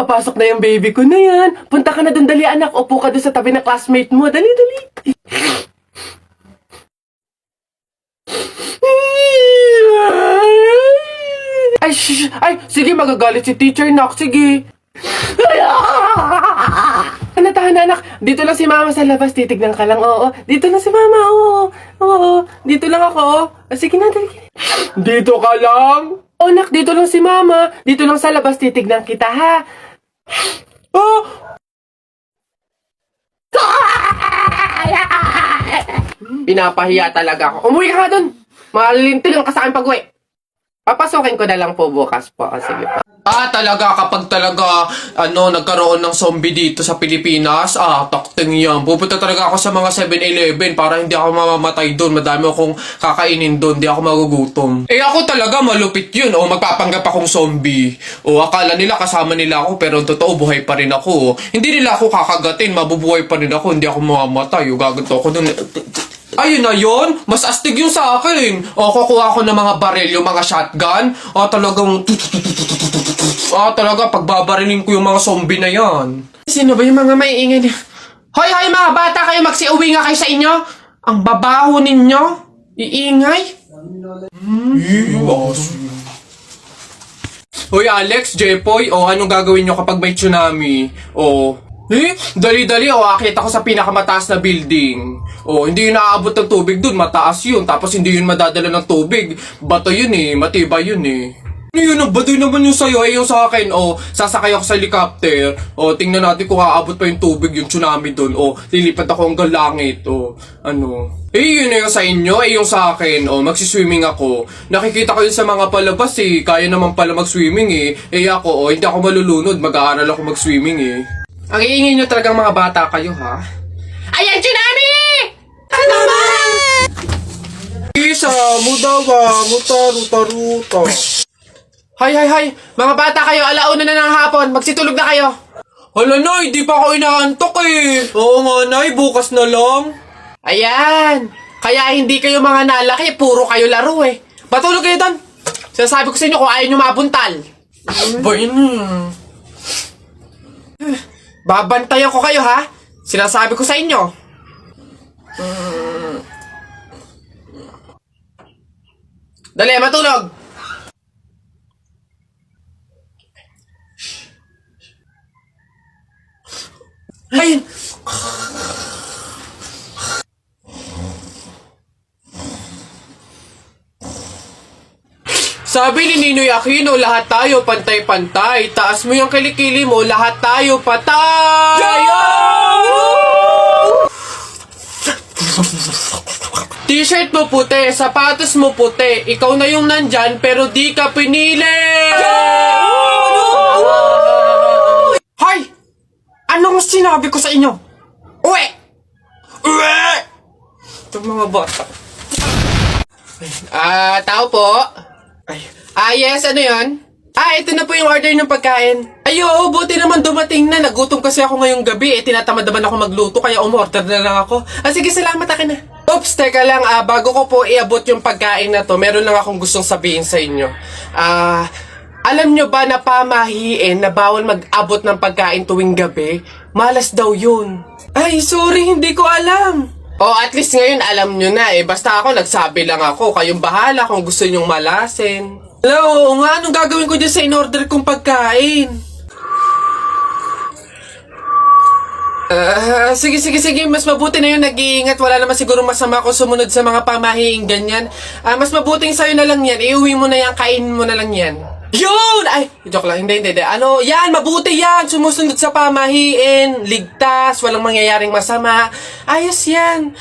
papasok na yung baby ko na yan. Punta ka na dun, dali anak. Upo ka dun sa tabi ng classmate mo. Dali, dali. Ay, shh! Ay, sige, magagalit si teacher, nak. Sige. Tahan na, anak. Dito lang si mama sa labas. Titignan ka lang, oo. Dito lang si mama, oo. Oo, dito lang ako. Sige na, dali. Dito ka lang? Oh, nak, dito lang si mama. Dito lang sa labas. Titignan kita, ha? Oh! Pinapahiya talaga ako. Umuwi ka nga dun. Malilintil lang ka sa akin pag-uwi. Papasukin ko na lang po bukas po. Sige po. Talaga kapag talaga nagkaroon ng zombie dito sa Pilipinas, takting yan. Pupunta talaga ako sa mga 7-Eleven para hindi ako mamamatay doon. Madami akong kakainin doon, hindi ako magugutom. Ako talaga malupit yun. Magpapanggap akong zombie. Akala nila kasama nila ako pero totoo buhay pa rin ako. Hindi nila ako kakagatin, mabubuhay pa rin ako, hindi ako mamamatay. Gaganto ako doon. Ayun na yun, mas astig yung sa akin. Kukuha ko ng mga baril, yung mga shotgun. Talaga, pagbabarilin ko yung mga zombie na yan. Sino ba yung mga maiingay niya? Hoy, mga bata kayo, magsiuwi nga kayo sa inyo. Ang babaho ninyo. Iingay. Hoy, Alex, Jepoy, anong gagawin nyo kapag may tsunami? Dali-dali, akit ako sa pinakamataas na building. Hindi yun naaabot ng tubig dun, mataas yun. Tapos hindi yun madadala ng tubig. Bato yun matibay yun Yun, baduy naman yung sa'yo, yung sa akin. Sasakay ako sa helicopter. Tingnan natin kung aabot pa yung tubig, yung tsunami dun. Lilipat ako hanggang langit. Yun na yung sa inyo, yung sa akin. Magsiswimming ako. Nakikita ko yun sa mga palabas Kaya naman pala mag-swimming ako, hindi ako malulunod. Mag-aaral ako mag-swimming Ang iingay nyo talagang mga bata kayo, ha? Ayan, tsunami! Ano ba? Isa, mudawa, mutaruta-ruta. Hay! Mga bata kayo, alauna na ng hapon. Magsitulog na kayo. Hala, Nay, di pa ako inaantok Oo nga, Nay, bukas na lang. Ayan. Kaya hindi kayo mga nalaki, puro kayo laro Matulog kayo doon. Sinasabi ko sa inyo kung ayaw nyo mabuntal. Babantayan ko kayo, ha? Sinasabi ko sa inyo. Dali, matulog. Ayun. Sabi ni Ninoy Aquino, lahat tayo pantay-pantay. Taas mo yung kilikili mo, lahat tayo patay! T-shirt mo puti, sapatos mo puti. Ikaw na yung nandyan, pero di ka pinili! Hoy! Anong sinabi ko sa inyo? Uwe! Itong mga bata. Tao po. Yes, ano yun? Ito na po yung order ng pagkain. Buti naman dumating na. Nagutom kasi ako ngayong gabi. Tinatamad naman ako magluto, kaya umorder na lang ako. Sige, salamat, akin na. Oops, teka lang. Bago ko po iabot yung pagkain na to, meron lang akong gustong sabihin sa inyo. Alam nyo ba na pamahiin na bawal mag-abot ng pagkain tuwing gabi? Malas daw yun. Sorry, hindi ko alam. At least ngayon alam nyo na Basta ako, nagsabi lang ako. Kayong bahala kung gusto nyong malasin. Hello, anong gagawin ko dyan sa in-order kong pagkain? Sige. Mas mabuti na yun, nag-iingat. Wala naman siguro masama kung sumunod sa mga pamahiing ganyan. Mas mabuting sa'yo na lang yan. Iuwi mo na yan, kainin mo na lang yan. Yun! Joke lang. Hindi. Yan, mabuti yan. Sumusunod sa pamahiin. Ligtas, walang mangyayaring masama. Ayos yan.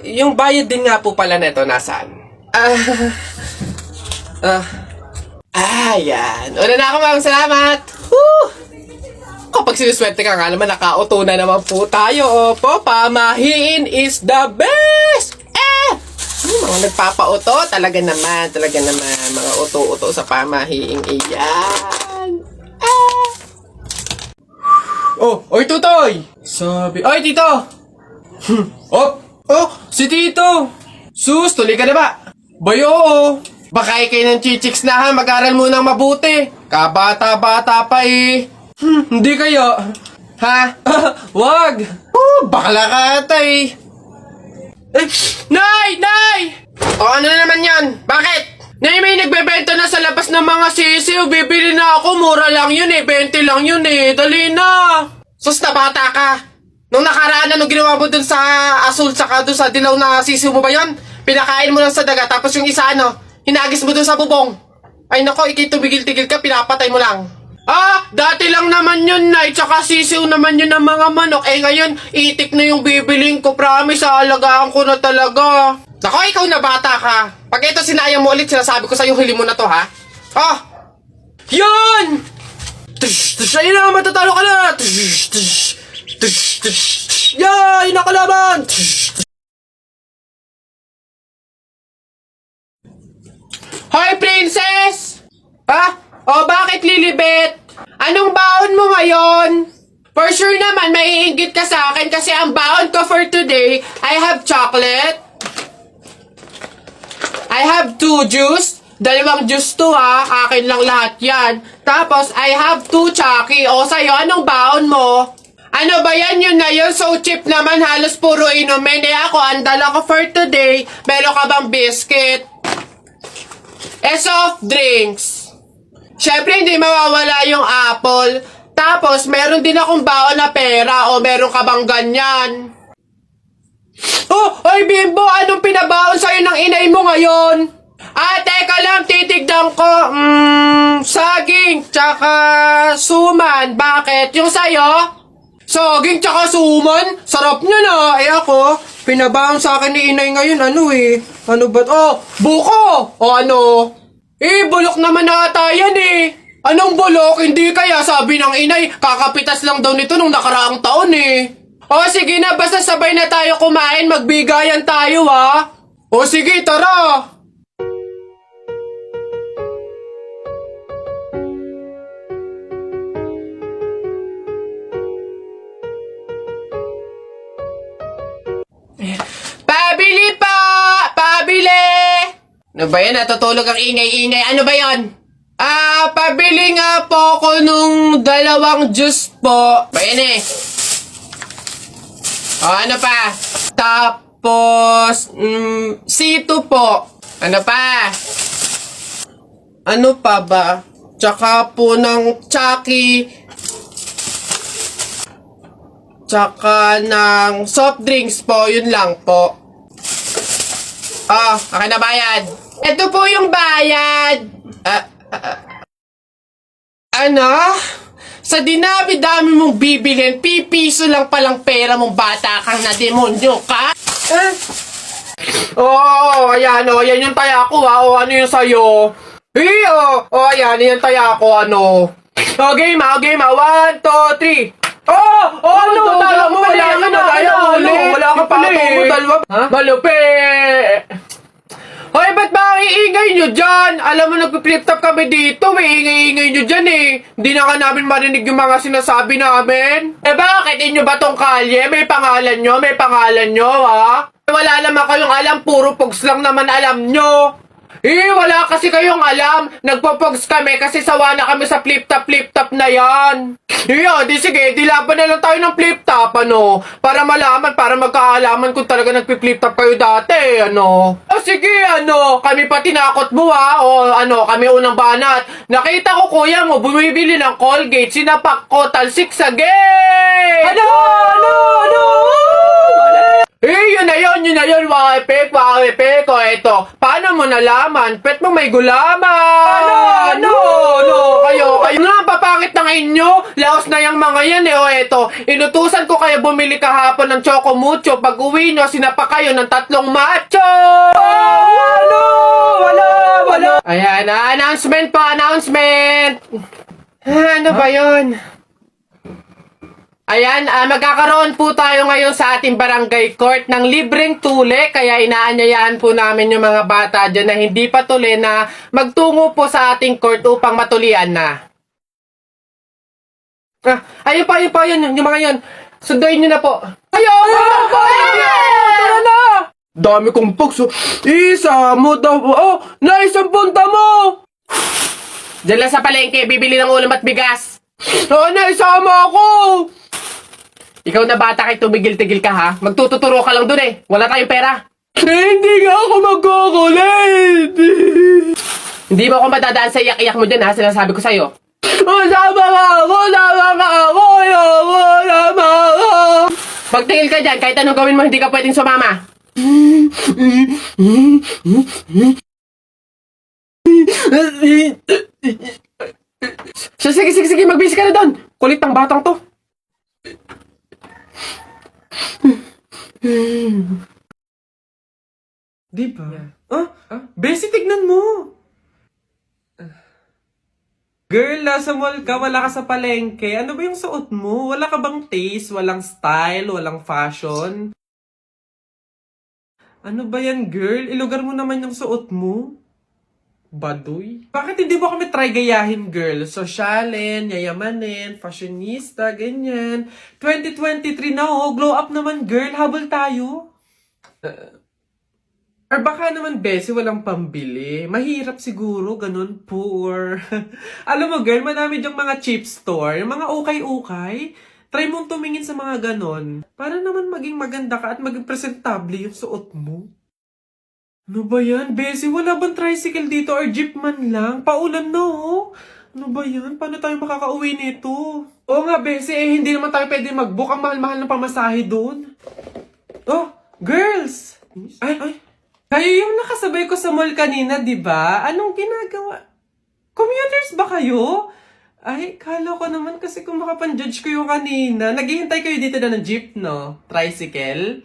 Yung bayad din nga po pala neto, nasaan? Yan. Una na ako, ma'am. Salamat. Kapag sinuswerte ka nga naman, naka-auto na naman po tayo. Pamahiin is the best! Mga nagpapa-auto, talaga naman. Mga auto-auto sa pamahiing iyan. Oy, Tutoy! Oy, Tito! Si Tito! Sus, tuloy ka na ba? Bayo, Baka kayo ng chichiks na ha, mag-aral mo nang mabuti. Kabata-bata pa Hindi kaya. Ha? Wag! Bakla ka ata eh. Nay! Nay! O ano na naman yan? Bakit? Nay, may nagbebenta na sa labas ng mga sisiw. Bibili na ako. Mura lang yun eh. 20 lang yun eh. Dali na. Sus na bata ka. Nung nakaraan anong ginawa mo dun sa asul saka dun sa dilaw na sisiw mo ba yun? Pinakain mo lang sa daga tapos yung isa hinagis mo dun sa bubong. Ay nako, tumigil-tigil ka, pinapatay mo lang. Dati lang naman yun, Nay. Tsaka sisiw naman yun ng mga manok. Ngayon, itik na yung bibiling ko. Promise, alagaan ko na talaga. Nako, ikaw na bata ka. Pag ito sinayang mo ulit, sinasabi ko sa'yo, huli mo na to ha. Oh! Yun! Ayun na, matatalo ka na! Yay! Nakalaban! Hoy, princess! Bakit, Lilibet? Anong baon mo ngayon? For sure naman, maiinggit ka sa akin kasi ang baon ko for today, I have chocolate. I have 2 juice. 2 juice to ha. Akin lang lahat yan. Tapos, I have 2 Chucky. O, sa'yo, anong baon mo? Ano ba yan? Yun na yun. So cheap naman. Halos puro inumin. Ako, ang dala ko for today. Meron ka bang biscuit? Soft drinks. Syempre, hindi mawawala yung apple. Tapos, meron din akong baon na pera. O, meron ka bang ganyan? Ay, Bimbo! Anong pinabaon sa'yo ng inay mo ngayon? Teka lang, titigdan ko. Saging, tsaka suman. Bakit? Yung sa'yo? Saging, tsaka suman? Sarap niya na. Ako, pinabaon sa akin ni inay ngayon. Ano ba? Buko! Ano? Bulok naman ata yan Anong bulok? Hindi kaya sabi ng inay, kakapitas lang daw nito nung nakaraang taon sige na, basta sabay na tayo kumain, magbigayan tayo sige, tara! Pabili pa! Pabili! Ano ba yan? Natutulog ang ingay-ingay. Ano ba yan? Pabili nga po ko nung 2 juice po. Ba yan ano pa? Tapos, C2 po. Ano pa? Ano pa ba? Tsaka po ng Chucky. Tsaka ng soft drinks po. Yun lang po. Akin na bayad. Ito po yung bayad. Ano? Sa dinami-dami mong bibilhin, pipiso lang palang pera mong bata kang na demonyo ka? Ayan yung taya ko ano yung sayo? Ayan yung taya ko game 1, 2, 3. Ano? Tala mo, wala ka na. Wala ka pala Malupi! Hoy, ba't ba ang iingay nyo dyan? Alam mo, nagpi-flip top kami dito. May ingay-ingay nyo dyan Hindi na nga namin marinig yung mga sinasabi namin. Bakit? Inyo ba tong kalye? May pangalan nyo? Wala naman kayong alam. Puro pogs lang naman alam nyo. Wala kasi kayong alam. Nagpo-pogs kami kasi sawa na kami sa flip-top na yan. Di sige, laban na lang tayo ng flip-top, para malaman, para magkaalaman kung talaga nagpi-flip-top kayo dati, sige, kami pa tinakot mo, kami unang banat. Nakita ko, kuya mo, bumibili ng Colgate, sinapak ko, talsik sa gate! Yun na yun, wapek, ito. Paano mo nalaman? Pet mo may gulaman! Kayo nga papangit ng inyo! Laos na yung mga yan ito. Inutusan ko kayo bumili kahapon ng Choco Mucho. Pag uwi nyo, sinapa kayo ng 3 macho! Wala! Ayan, announcement po, announcement! Ano ba yun? Ayan, magkakaroon po tayo ngayon sa ating barangay court ng libreng tule, kaya inaanyayahan po namin yung mga bata dyan na hindi pa tuli na magtungo po sa ating court upang matulian na. Ayun pa yun, yung mga yun. Sunduin nyo na po. Ayun! Tara na! Dami kong pogs. Isa mo daw. Naisang punta mo! Diyan lang sa palengke, bibili ng ulam at bigas. Nay, isama ako! Ikaw na bata kay tumigil-tigil ka ha? Magtututuro ka lang dun eh. Wala tayong pera. Hindi nga ako magkukulit! Hindi mo ako madadaan sa iyak-iyak mo dyan ha? Sinasabi ko sa'yo. Sama ka ako! Sama ka ako! Ayoko! Sama ka! Pagtingil ka dyan, kahit anong gawin mo, hindi ka pwedeng sumama. Sige, magbihis ka na doon. Kulit ng batang to. Di ba? Bessie, tignan mo! Girl, nasa mall ka, wala ka sa palengke. Ano ba yung suot mo? Wala ka bang taste? Walang style? Walang fashion? Ano ba yan, girl? Ilugar mo naman yung suot mo. Baduy? Bakit hindi mo kami try gayahin, girl? Sosyalin, yayamanin, fashionista, ganyan. 2023 na oh, glow up naman, girl. Habol tayo. Or baka naman, Bessie, walang pambili. Mahirap siguro, ganun, poor. Alam mo, girl, madami dyang mga cheap store, yung mga ukay-ukay. Try mong tumingin sa mga ganon. Para naman maging maganda ka at maging presentable yung suot mo. Ano ba yan, Bessie? Wala bang tricycle dito or jeep man lang? Paulan na, oh. Ano ba yan? Paano tayo makakauwi nito? Oo nga, Bessie, eh, hindi naman tayo pwede mag-book. Ang mahal-mahal ng pamasahe doon. Oh, girls! Ay. Kayo yung nakasabay ko sa mall kanina, di ba? Anong ginagawa? Commuters ba kayo? Ay, kala ko naman kasi kung makapan-judge ko yung kanina. Naghihintay kayo dito na ng jeep, no? Tricycle?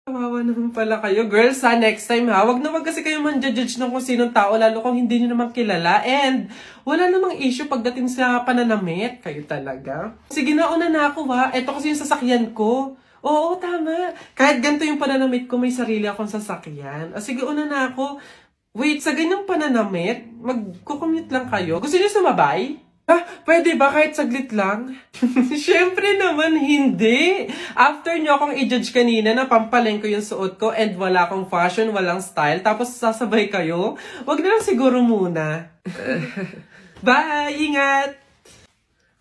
Kawawa naman pala kayo. Girls, ha? Next time, ha? Wag kasi kayo man-judge ng kung sinong tao, lalo kung hindi nyo naman kilala. And, wala namang issue pagdating sa pananamit. Kayo talaga. Sige, nauna na ako, ha? Ito kasi yung sasakyan ko. Oo, tama. Kahit ganito yung pananamit ko, may sarili akong sasakyan. Sige, una na ako. Wait, sa ganyang pananamit, magkukommute lang kayo? Gusto niyo sumabay? Pwede ba kahit saglit lang? Siyempre naman, hindi. After nyo akong i-judge kanina na pampaleng ko yung suot ko and wala akong fashion, walang style, tapos sasabay kayo, wag na lang siguro muna. Bye! Ingat!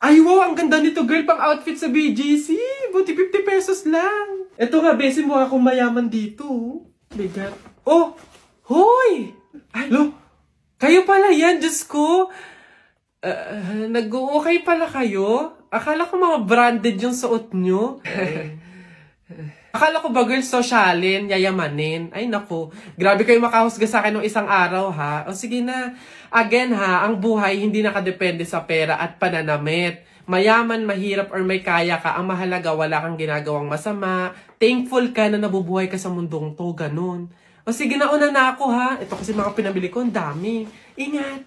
Ay, wow! Ang ganda nito, girl, pang outfit sa BGC. Buti 50 pesos lang. Eto nga, Bessie, mukha akong mayaman dito. Bigat. Oh! Hoy! Ay, lo! Kayo pala yan, Diyos ko. Nag-okay pala kayo? Akala ko mga branded yung suot nyo. Akala ko ba, girl, sosyalin, yayamanin. Ay, naku. Grabe kayo makahusga sa akin ng isang araw, ha? O sige na. Again, ha, ang buhay hindi nakadepende sa pera at pananamit. Mayaman, mahirap, or may kaya ka, ang mahalaga, wala kang ginagawang masama. Thankful ka na nabubuhay ka sa mundong to, ganun. O sige na, una na ako, ha? Ito kasi mga pinabili ko, ang dami. Ingat!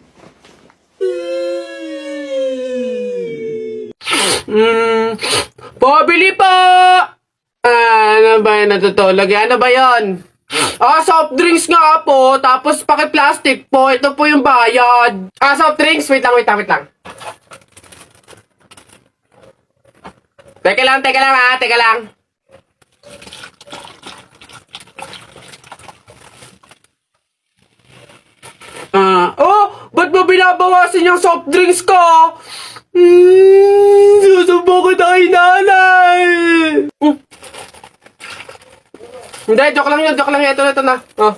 Pabili pa! Ano ba yun natutulog? Ano ba yun? Soft drinks nga po, tapos paki-plastic po. Ito po yung bayad. Soft drinks. Wait lang. Teka lang ha, teka lang. Ba't mo binabawasan yung soft drinks ko? Susubo ko tayo nanay. Hindi, joke lang yun. Ito na. Oh.